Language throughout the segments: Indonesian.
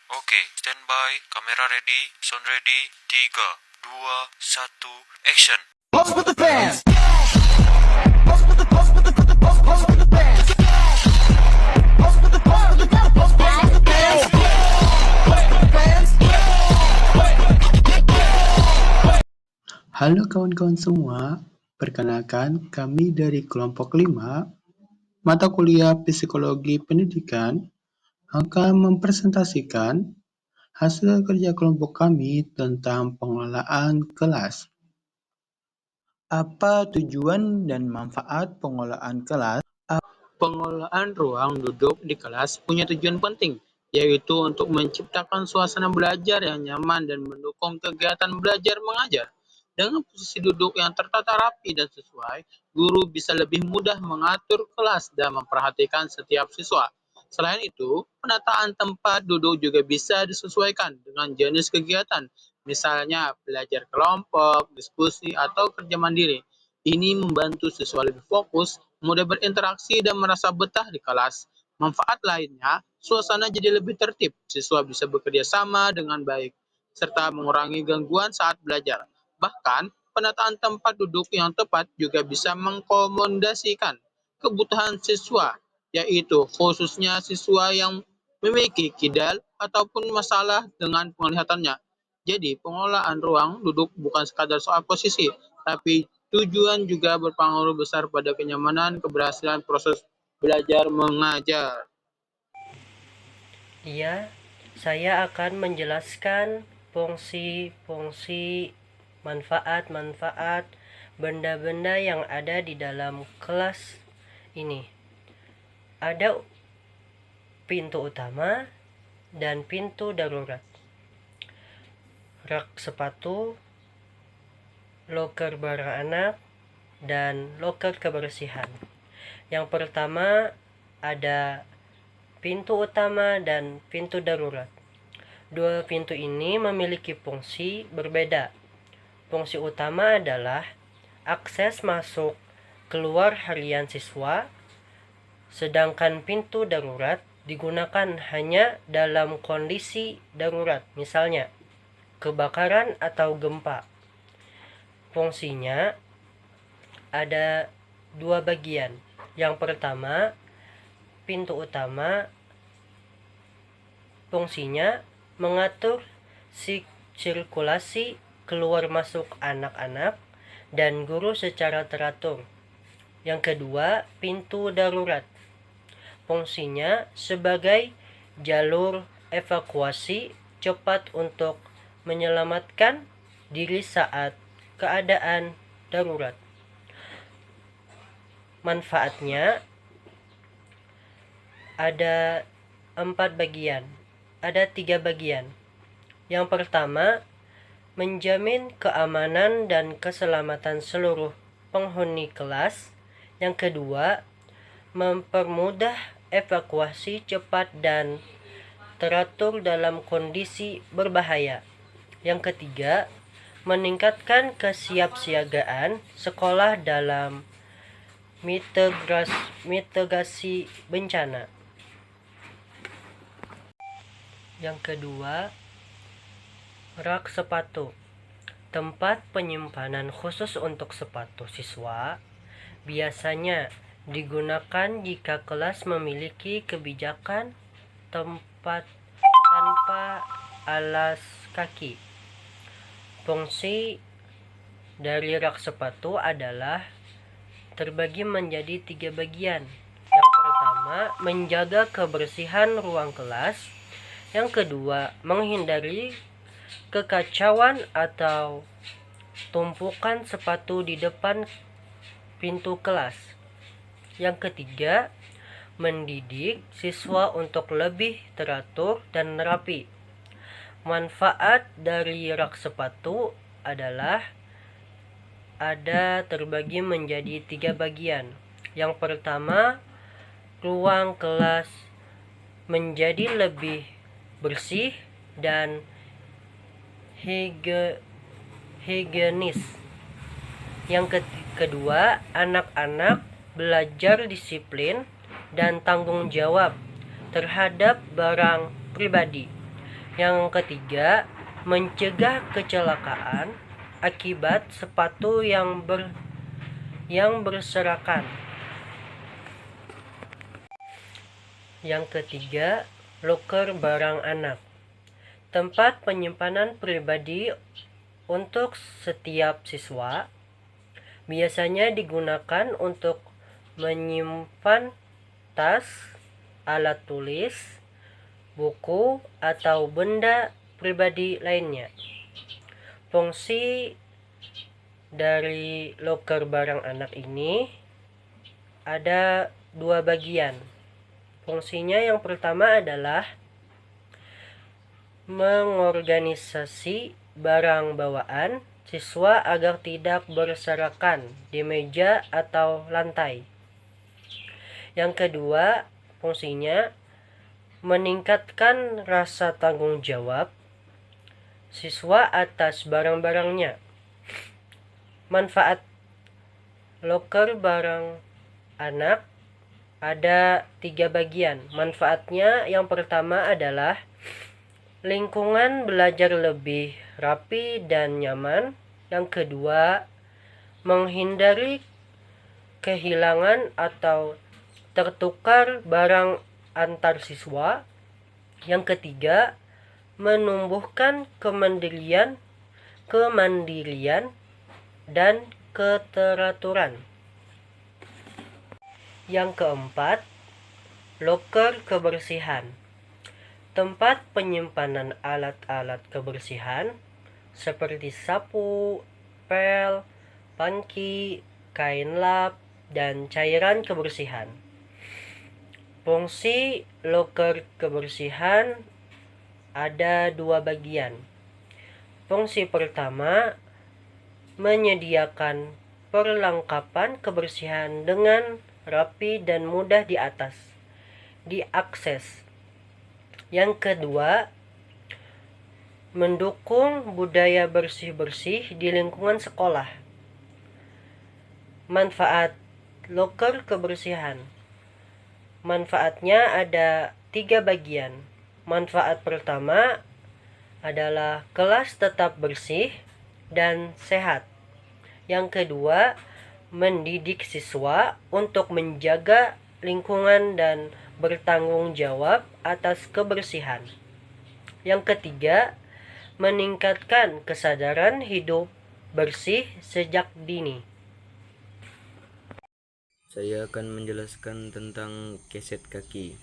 Oke, standby, kamera ready, sound ready, 3, 2, 1, action. Halo kawan-kawan semua, perkenalkan kami dari kelompok 5, mata kuliah Psikologi Pendidikan akan mempresentasikan hasil kerja kelompok kami tentang pengelolaan kelas. Apa tujuan dan manfaat pengelolaan kelas? Pengelolaan ruang duduk di kelas punya tujuan penting, yaitu untuk menciptakan suasana belajar yang nyaman dan mendukung kegiatan belajar mengajar. Dengan posisi duduk yang tertata rapi dan sesuai, guru bisa lebih mudah mengatur kelas dan memperhatikan setiap siswa. Selain itu, penataan tempat duduk juga bisa disesuaikan dengan jenis kegiatan, misalnya belajar kelompok, diskusi, atau kerja mandiri. Ini membantu siswa lebih fokus, mudah berinteraksi, dan merasa betah di kelas. Manfaat lainnya, suasana jadi lebih tertib, siswa bisa bekerja sama dengan baik, serta mengurangi gangguan saat belajar. Bahkan, penataan tempat duduk yang tepat juga bisa mengkomodasikan kebutuhan siswa, yaitu khususnya siswa yang memiliki kidal ataupun masalah dengan penglihatannya. Jadi, pengelolaan ruang duduk bukan sekadar soal posisi, tapi tujuan juga berpengaruh besar pada kenyamanan keberhasilan proses belajar mengajar. Iya, saya akan menjelaskan fungsi-fungsi, manfaat-manfaat benda-benda yang ada di dalam kelas ini. Ada pintu utama dan pintu darurat, rak sepatu, loker barang anak, dan loker kebersihan. Yang pertama ada pintu utama dan pintu darurat. Dua pintu ini memiliki fungsi berbeda. Fungsi utama adalah akses masuk keluar harian siswa, sedangkan pintu darurat digunakan hanya dalam kondisi darurat, misalnya kebakaran atau gempa. Fungsinya ada dua bagian. Yang pertama, pintu utama fungsinya mengatur sirkulasi keluar masuk anak-anak dan guru secara teratur. Yang kedua, pintu darurat. Fungsinya sebagai jalur evakuasi cepat untuk menyelamatkan diri saat keadaan darurat. Manfaatnya ada tiga bagian. Yang pertama, menjamin keamanan dan keselamatan seluruh penghuni kelas. Yang kedua, mempermudah evakuasi cepat dan teratur dalam kondisi berbahaya. Yang ketiga, meningkatkan kesiapsiagaan sekolah dalam mitigasi bencana. Yang kedua, rak sepatu. Tempat penyimpanan khusus untuk sepatu siswa biasanya digunakan jika kelas memiliki kebijakan tempat tanpa alas kaki. Fungsi dari rak sepatu adalah terbagi menjadi tiga bagian. Yang pertama, menjaga kebersihan ruang kelas. Yang kedua, menghindari kekacauan atau tumpukan sepatu di depan pintu kelas. Yang ketiga, mendidik siswa untuk lebih teratur dan rapi. Manfaat dari rak sepatu adalah terbagi menjadi tiga bagian. Yang pertama, ruang kelas menjadi lebih bersih dan higienis. Yang kedua, anak-anak belajar disiplin dan tanggung jawab terhadap barang pribadi. Yang ketiga, mencegah kecelakaan akibat sepatu yang berserakan. Yang ketiga, loker barang anak. Tempat penyimpanan pribadi untuk setiap siswa biasanya digunakan untuk menyimpan tas, alat tulis, buku, atau benda pribadi lainnya. Fungsi dari loker barang anak ini ada 2 bagian. Fungsinya yang pertama adalah mengorganisasi barang bawaan siswa agar tidak berserakan di meja atau lantai. Yang kedua, fungsinya meningkatkan rasa tanggung jawab siswa atas barang-barangnya. Manfaat loker barang anak ada 3 bagian. Manfaatnya yang pertama adalah lingkungan belajar lebih rapi dan nyaman. Yang kedua, menghindari kehilangan atau tertukar barang antar siswa. Yang ketiga, menumbuhkan kemandirian dan keteraturan. Yang keempat, loker kebersihan. Tempat penyimpanan alat-alat kebersihan seperti sapu, pel, panci, kain lap, dan cairan kebersihan. Fungsi loker kebersihan ada 2 bagian. Fungsi pertama, menyediakan perlengkapan kebersihan dengan rapi dan mudah diakses. Yang kedua, mendukung budaya bersih-bersih di lingkungan sekolah. Manfaat loker kebersihan. Manfaatnya ada 3 bagian. Manfaat pertama adalah kelas tetap bersih dan sehat. Yang kedua, mendidik siswa untuk menjaga lingkungan dan bertanggung jawab atas kebersihan. Yang ketiga, meningkatkan kesadaran hidup bersih sejak dini. Saya akan menjelaskan tentang keset kaki.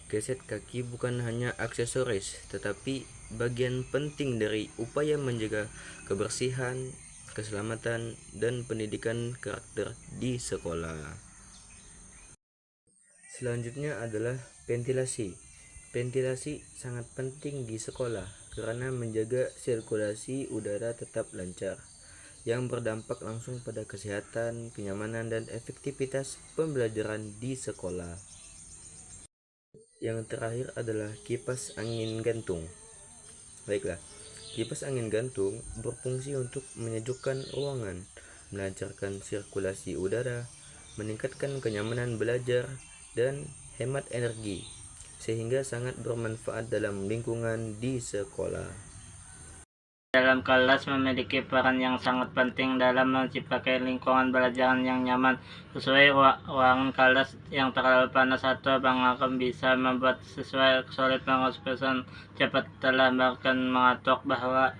Keset kaki bukan hanya aksesoris, tetapi bagian penting dari upaya menjaga kebersihan, keselamatan, dan pendidikan karakter di sekolah. Selanjutnya adalah ventilasi. Ventilasi sangat penting di sekolah karena menjaga sirkulasi udara tetap lancar, yang berdampak langsung pada kesehatan, kenyamanan, dan efektivitas pembelajaran di sekolah. Yang terakhir adalah kipas angin gantung. Baiklah, kipas angin gantung berfungsi untuk menyejukkan ruangan, melancarkan sirkulasi udara, meningkatkan kenyamanan belajar, dan hemat energi, sehingga sangat bermanfaat dalam lingkungan di sekolah. Dalam kelas memiliki peran yang sangat penting dalam menciptakan lingkungan belajar yang nyaman. Sesuai ruangan kelas yang terlalu panas atau pengap bisa membuat siswa sulit mengonsentrasi cepat. Telah bahkan mengatur bahwa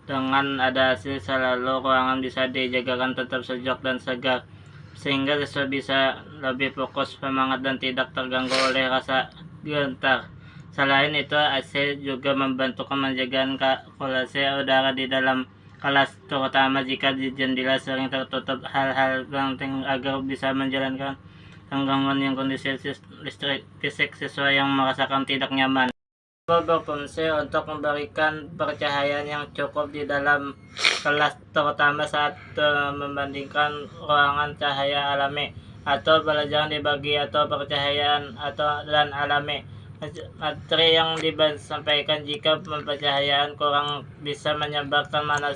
dengan ada AC selalu ruangan bisa dijagakan tetap sejuk dan segar, sehingga siswa bisa lebih fokus, semangat, dan tidak terganggu oleh rasa gentar. Selain itu, AC juga membantu menjaga sirkulasi udara di dalam kelas, terutama jika jendela sering tertutup. Hal-hal penting agar bisa menjalankan gangguan yang kondisi listrik fisik siswa yang merasakan tidak nyaman. Berfungsi untuk memberikan pencahayaan yang cukup di dalam kelas, terutama saat membandingkan ruangan cahaya alami atau belajar dibagi atau pencahayaan dan alami. Materi yang disampaikan jika pencahayaan kurang bisa menyebabkan mana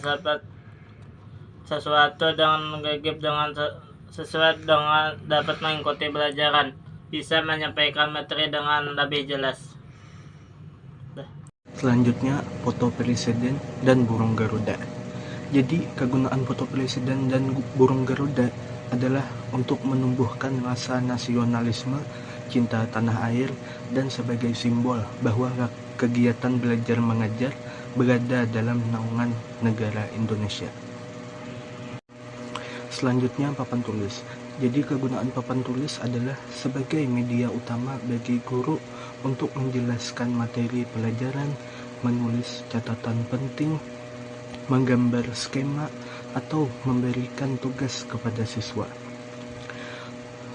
sesuatu dengan gegap dengan siswa dengan dapat mengikuti pelajaran, bisa menyampaikan materi dengan lebih jelas. Selanjutnya, foto presiden dan burung Garuda. Jadi, kegunaan foto presiden dan burung Garuda adalah untuk menumbuhkan rasa nasionalisme, cinta tanah air, dan sebagai simbol bahwa kegiatan belajar mengajar berada dalam naungan negara Indonesia. Selanjutnya, papan tulis. Jadi, kegunaan papan tulis adalah sebagai media utama bagi guru untuk menjelaskan materi pelajaran, menulis catatan penting, menggambar skema, atau memberikan tugas kepada siswa.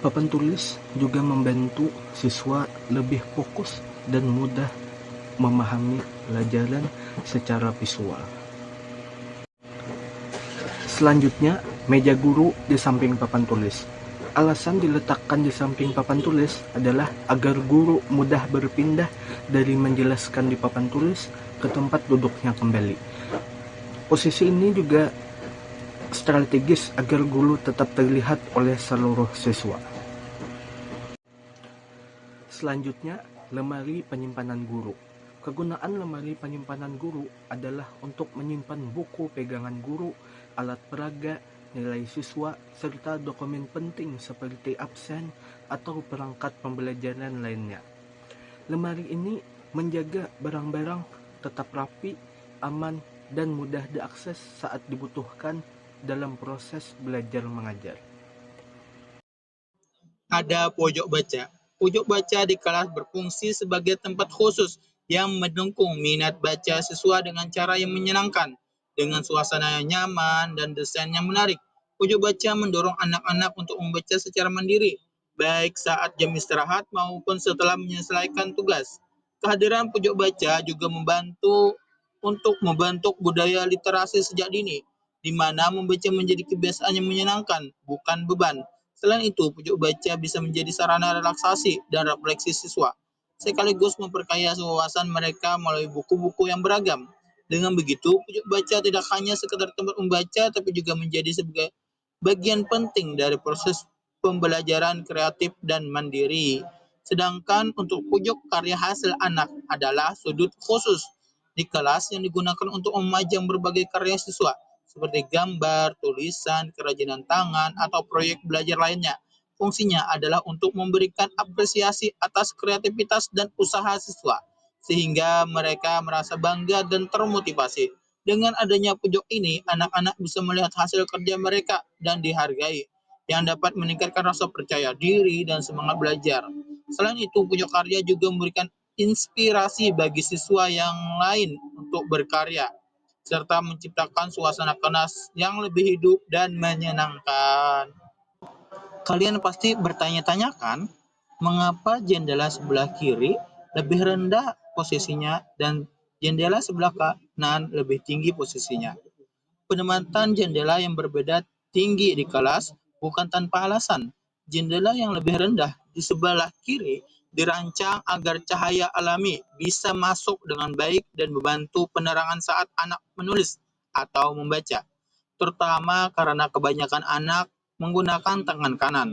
Papan tulis juga membantu siswa lebih fokus dan mudah memahami pelajaran secara visual. Selanjutnya, meja guru di samping papan tulis. Alasan diletakkan di samping papan tulis adalah agar guru mudah berpindah dari menjelaskan di papan tulis ke tempat duduknya kembali. Posisi ini juga strategis agar guru tetap terlihat oleh seluruh siswa. Selanjutnya, lemari penyimpanan guru. Kegunaan lemari penyimpanan guru adalah untuk menyimpan buku pegangan guru, alat peraga, nilai siswa, serta dokumen penting seperti absen atau perangkat pembelajaran lainnya. Lemari ini menjaga barang-barang tetap rapi, aman, dan mudah diakses saat dibutuhkan dalam proses belajar mengajar. Ada pojok baca. Pojok baca di kelas berfungsi sebagai tempat khusus yang mendukung minat baca siswa dengan cara yang menyenangkan, dengan suasana yang nyaman dan desain yang menarik. Pojok baca mendorong anak-anak untuk membaca secara mandiri, baik saat jam istirahat maupun setelah menyelesaikan tugas. Kehadiran pojok baca juga membantu untuk membentuk budaya literasi sejak dini, di mana membaca menjadi kebiasaan yang menyenangkan, bukan beban. Selain itu, pojok baca bisa menjadi sarana relaksasi dan refleksi siswa, sekaligus memperkaya wawasan mereka melalui buku-buku yang beragam. Dengan begitu, pojok baca tidak hanya sekedar tempat membaca, tapi juga menjadi sebagai bagian penting dari proses pembelajaran kreatif dan mandiri. Sedangkan untuk pojok karya hasil anak adalah sudut khusus di kelas yang digunakan untuk memajang berbagai karya siswa, seperti gambar, tulisan, kerajinan tangan, atau proyek belajar lainnya. Fungsinya adalah untuk memberikan apresiasi atas kreativitas dan usaha siswa, sehingga mereka merasa bangga dan termotivasi. Dengan adanya pojok ini, anak-anak bisa melihat hasil kerja mereka dan dihargai, yang dapat meningkatkan rasa percaya diri dan semangat belajar. Selain itu, pojok karya juga memberikan inspirasi bagi siswa yang lain untuk berkarya, serta menciptakan suasana kelas yang lebih hidup dan menyenangkan. Kalian pasti bertanya-tanya kan, mengapa jendela sebelah kiri lebih rendah posisinya dan jendela sebelah kanan lebih tinggi posisinya? Penempatan jendela yang berbeda tinggi di kelas bukan tanpa alasan. Jendela yang lebih rendah di sebelah kiri dirancang agar cahaya alami bisa masuk dengan baik dan membantu penerangan saat anak menulis atau membaca, terutama karena kebanyakan anak menggunakan tangan kanan.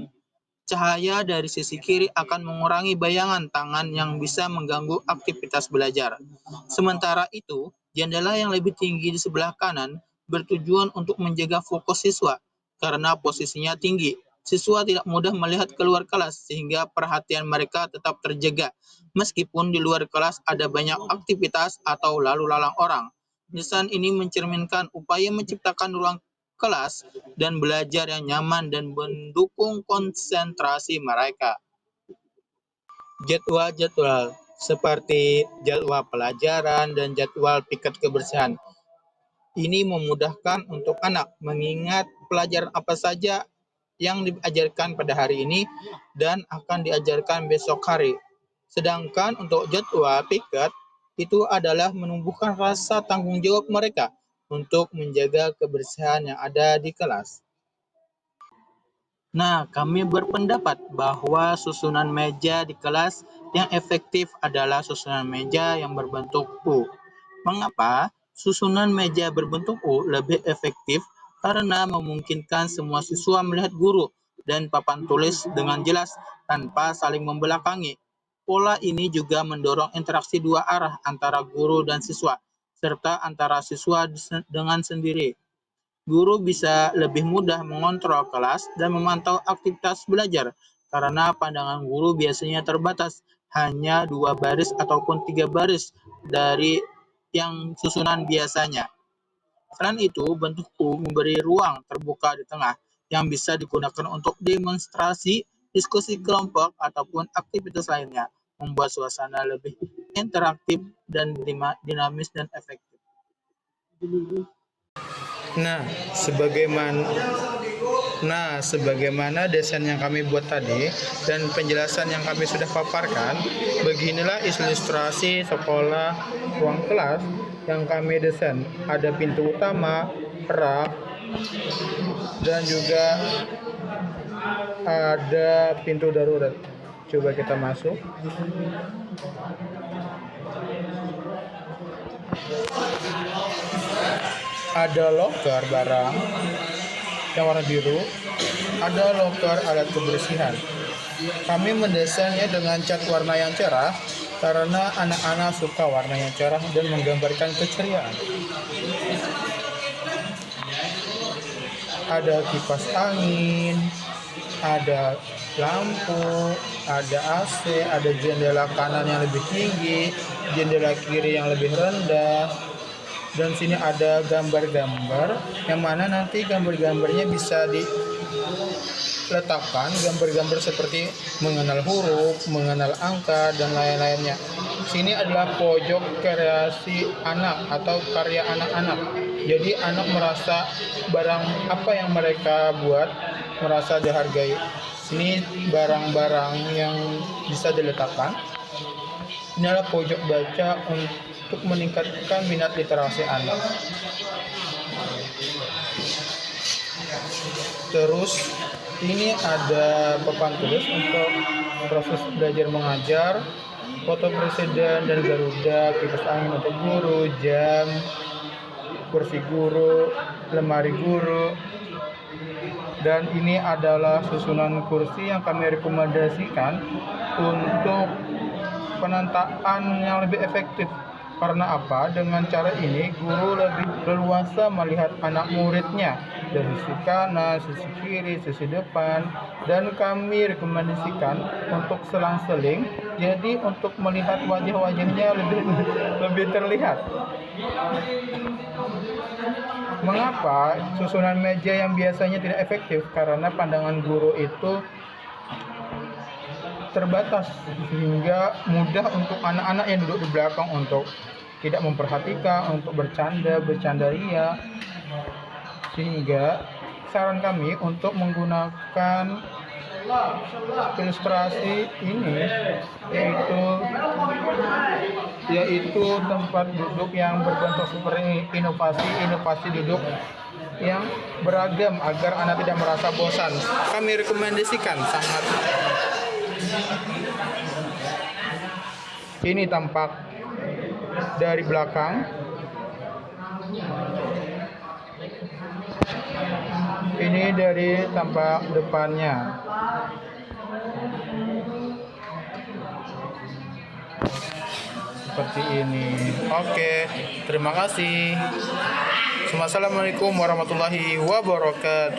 Cahaya dari sisi kiri akan mengurangi bayangan tangan yang bisa mengganggu aktivitas belajar. Sementara itu, jendela yang lebih tinggi di sebelah kanan bertujuan untuk menjaga fokus siswa karena posisinya tinggi. Siswa tidak mudah melihat keluar kelas sehingga perhatian mereka tetap terjaga meskipun di luar kelas ada banyak aktivitas atau lalu lalang orang. Desain ini mencerminkan upaya menciptakan ruang kelas dan belajar yang nyaman dan mendukung konsentrasi mereka. Jadwal-jadwal seperti jadwal pelajaran dan jadwal piket kebersihan ini memudahkan untuk anak mengingat pelajaran apa saja yang diajarkan pada hari ini dan akan diajarkan besok hari. Sedangkan untuk jadwal piket itu adalah menumbuhkan rasa tanggung jawab mereka untuk menjaga kebersihan yang ada di kelas. Nah, kami berpendapat bahwa susunan meja di kelas yang efektif adalah susunan meja yang berbentuk U. Mengapa? Susunan meja berbentuk U lebih efektif karena memungkinkan semua siswa melihat guru dan papan tulis dengan jelas tanpa saling membelakangi. Pola ini juga mendorong interaksi dua arah antara guru dan siswa, serta antara siswa dengan sendiri. Guru bisa lebih mudah mengontrol kelas dan memantau aktivitas belajar, karena pandangan guru biasanya terbatas, hanya 2 baris ataupun 3 baris dari yang susunan biasanya. Selain itu, bentuk U memberi ruang terbuka di tengah yang bisa digunakan untuk demonstrasi, diskusi kelompok, ataupun aktivitas lainnya, membuat suasana lebih interaktif dan dinamis dan efektif. Nah, sebagaimana desain yang kami buat tadi dan penjelasan yang kami sudah paparkan, beginilah ilustrasi sekolah ruang kelas yang kami desain. Ada pintu utama, rak, dan juga ada pintu darurat. Coba kita masuk. Ada loker barang yang warna biru, ada loker alat kebersihan. Kami mendesainnya dengan cat warna yang cerah karena anak-anak suka warna yang cerah dan menggambarkan keceriaan. Ada kipas angin, ada lampu, ada AC, ada jendela kanan yang lebih tinggi, jendela kiri yang lebih rendah. Dan sini ada gambar-gambar yang mana nanti gambar-gambarnya bisa diletakkan, gambar-gambar seperti mengenal huruf, mengenal angka, dan lain-lainnya. Sini adalah pojok kreasi anak atau karya anak-anak. Jadi anak merasa barang apa yang mereka buat merasa dihargai. Sini barang-barang yang bisa diletakkan. Ini adalah pojok baca untuk meningkatkan minat literasi anak. Terus ini ada papan tulis untuk proses belajar mengajar, foto presiden dan Garuda, kipas angin untuk guru, jam, kursi guru, lemari guru. Dan ini adalah susunan kursi yang kami rekomendasikan untuk penantaan yang lebih efektif. Karena apa? Dengan cara ini guru lebih leluasa melihat anak muridnya dari sisi kanan, sisi kiri, sisi depan, dan kami rekomendasikan untuk selang-seling. Jadi untuk melihat wajah-wajahnya lebih terlihat. Mengapa susunan meja yang biasanya tidak efektif? Karena pandangan guru itu terbatas sehingga mudah untuk anak-anak yang duduk di belakang untuk tidak memperhatikan, untuk bercanda ria. Sehingga saran kami untuk menggunakan ilustrasi ini yaitu tempat duduk yang berbentuk seperti inovasi duduk yang beragam agar anak tidak merasa bosan. Kami rekomendasikan sangat. Ini tampak dari belakang. Ini dari tampak depannya. Seperti ini. Oke, terima kasih. Assalamualaikum warahmatullahi wabarakatuh.